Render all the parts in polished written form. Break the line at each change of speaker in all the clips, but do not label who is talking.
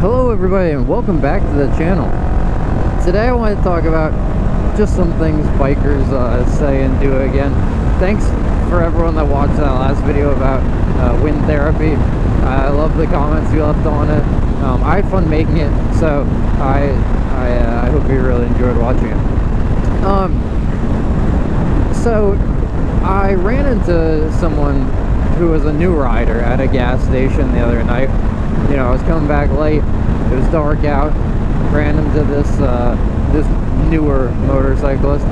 Hello everybody and welcome back to the channel. Today I want to talk about just some things bikers say and do again. Thanks for everyone that watched that last video about wind therapy. I love the comments you left on it. I had fun making it, so I hope you really enjoyed watching it. So I ran into someone who was a new rider at a gas station the other night. You know, I was coming back late, it was dark out, ran into this this newer motorcyclist,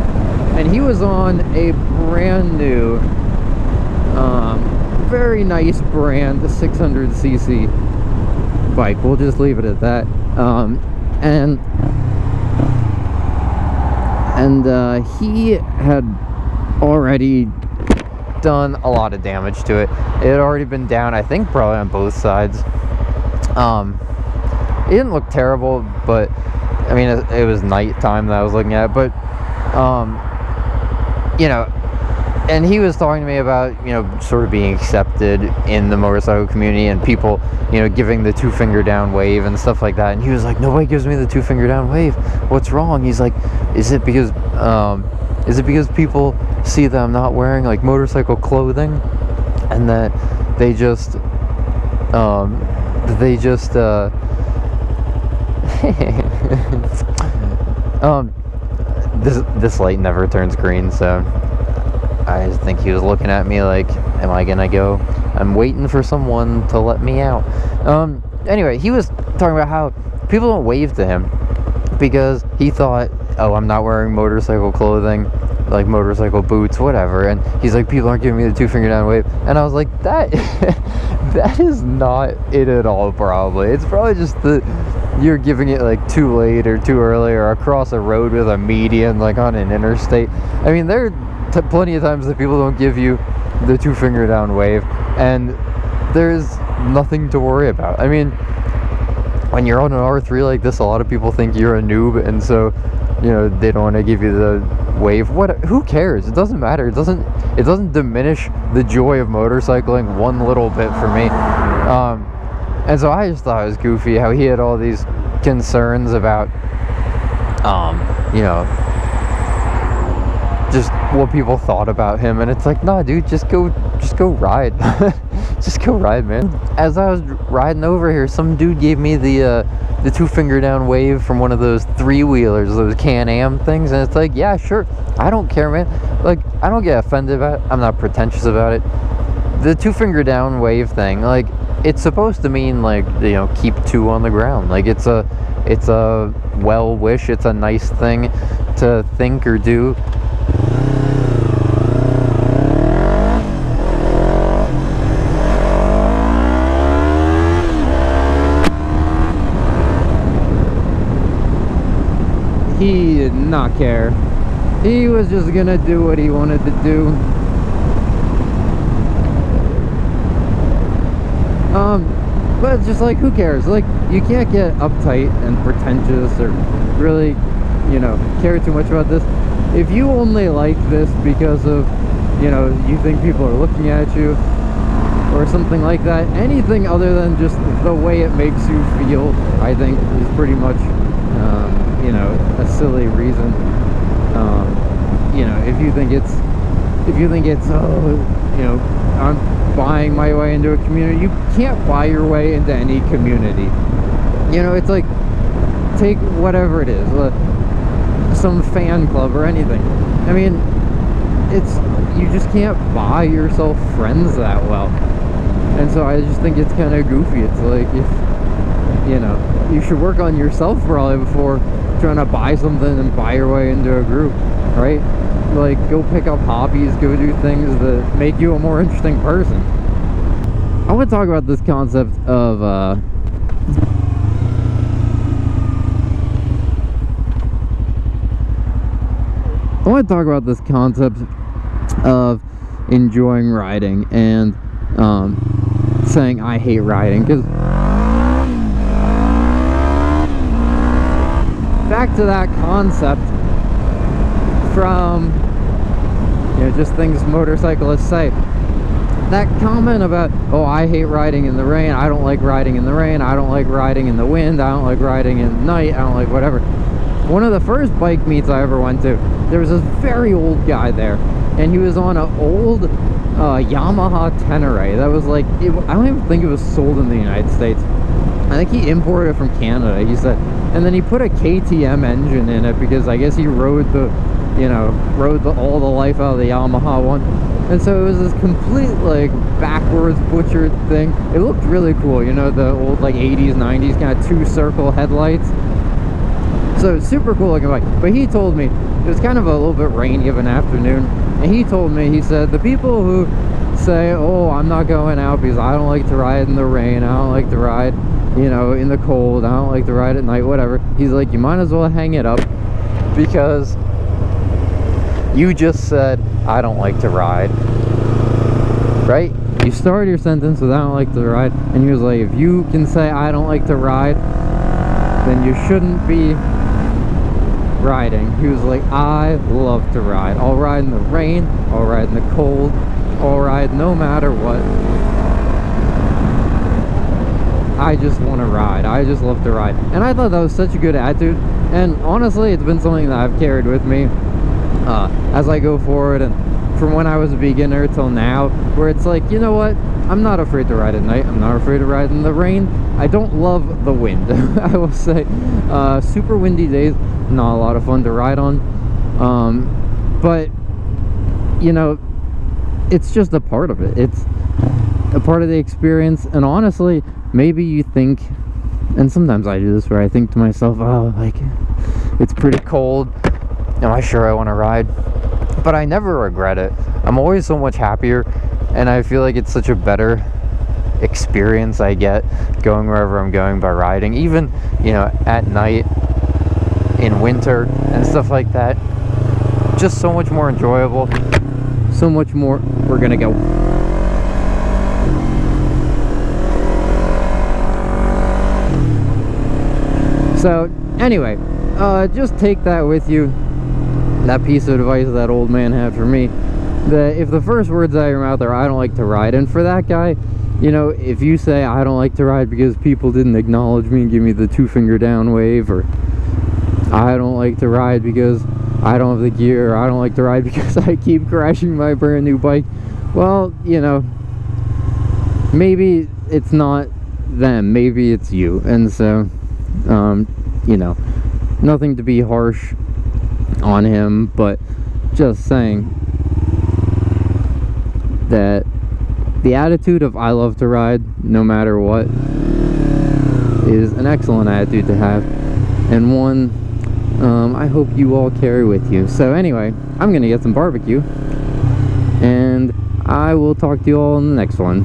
and he was on a brand new, very nice brand, 600cc bike. We'll just leave it at that. And he had already done a lot of damage to it. It had already been down, I think, probably on both sides. It didn't look terrible, but I mean, it was nighttime that I was looking at, but you know, and he was talking to me about, you know, sort of being accepted in the motorcycle community and people, you know, giving the 2-finger down wave and stuff like that. And he was like, nobody gives me the 2-finger down wave. What's wrong? He's like, is it because people see that I'm not wearing like motorcycle clothing and that they just this light never turns green, so I just think he was looking at me like, am I gonna go? I'm waiting for someone to let me out. Anyway, he was talking about how people don't wave to him because he thought, oh, I'm not wearing motorcycle clothing, like motorcycle boots, whatever, and he's like, people aren't giving me the 2-finger down wave. And I was like, that that is not it at all. Probably it's probably just that you're giving it like too late or too early or across a road with a median, like on an interstate. I mean, there are plenty of times that people don't give you the 2-finger down wave and there's nothing to worry about. I mean, when you're on an R3 like this, a lot of people think you're a noob, and so, you know, they don't want to give you the wave. Who cares? It doesn't matter. It doesn't diminish the joy of motorcycling one little bit for me. And so I just thought it was goofy how he had all these concerns about you know, just what people thought about him. And it's like, nah, dude, just go ride. Just go ride, man. As I was riding over here, some dude gave me the 2-finger down wave from one of those 3-wheelers, those Can-Am things, and it's like, yeah, sure, I don't care, man. Like, I don't get offended about it. I'm not pretentious about it. The 2-finger down wave thing, like, it's supposed to mean, like, you know, keep 2 on the ground. Like, it's a well wish. It's a nice thing to think or do. He did not care. He was just gonna do what he wanted to do. But it's just like, who cares? Like, you can't get uptight and pretentious or really, you know, care too much about this. If you only like this because of, you know, you think people are looking at you or something like that, anything other than just the way it makes you feel, I think, is pretty much you know, a silly reason. You know, if you think it's oh, you know, I'm buying my way into a community. You can't buy your way into any community. You know, it's like, take whatever it is, some fan club or anything. I mean, you just can't buy yourself friends that well. And so I just think it's kind of goofy. It's like, if, you know, you should work on yourself probably before trying to buy something and buy your way into a group, right? Like, go pick up hobbies, go do things that make you a more interesting person. I want to talk about this concept of enjoying riding and saying I hate riding, because back to that concept from, you know, just things motorcyclists say. that comment about, oh, I hate riding in the rain, I don't like riding in the rain, I don't like riding in the wind, I don't like riding in night, I don't like whatever. One of the first bike meets I ever went to, there was this very old guy there, and he was on an old Yamaha Tenere that was like, I don't even think it was sold in the United States. I think he imported it from Canada, he said. And then he put a KTM engine in it because I guess he rode the, you know, all the life out of the Yamaha one. And so it was this complete, like, backwards butchered thing. It looked really cool, you know, the old, like, 80s, 90s kind of two-circle headlights. So super cool looking bike. But he told me, it was kind of a little bit rainy of an afternoon, and he told me, he said, the people who say, oh, I'm not going out because I don't like to ride in the rain, I don't like to ride, you know, in the cold, I don't like to ride at night, whatever. He's like, you might as well hang it up, because you just said, I don't like to ride, right? You started your sentence with, I don't like to ride, and he was like, if you can say I don't like to ride, then you shouldn't be riding. He was like, I love to ride. I'll ride in the rain, I'll ride in the cold, I'll ride no matter what. I just want to ride. I just love to ride. And I thought that was such a good attitude, and honestly it's been something that I've carried with me as I go forward, and from when I was a beginner till now, where it's like, you know what, I'm not afraid to ride at night, I'm not afraid to ride in the rain. I don't love the wind. I will say super windy days, not a lot of fun to ride on, but you know, it's just a part of it. It's a part of the experience. And honestly, maybe you think, and sometimes I do this, where I think to myself, oh, like, it's pretty cold, am I sure I want to ride? But I never regret it. I'm always so much happier, and I feel like it's such a better experience I get going wherever I'm going by riding, even, you know, at night, in winter and stuff like that. Just so much more enjoyable, so much more. We're gonna go. So anyway, just take that with you, that piece of advice that old man had for me, that if the first words out of your mouth are, I don't like to ride, and for that guy, you know, if you say, I don't like to ride because people didn't acknowledge me and give me the 2-finger down wave, or I don't like to ride because I don't have the gear, or I don't like to ride because I keep crashing my brand new bike, well, you know, maybe it's not them, maybe it's you. And so, you know, nothing to be harsh on him, but just saying that the attitude of I love to ride no matter what is an excellent attitude to have, and one I hope you all carry with you. So anyway, I'm gonna get some barbecue, and I will talk to you all in the next one.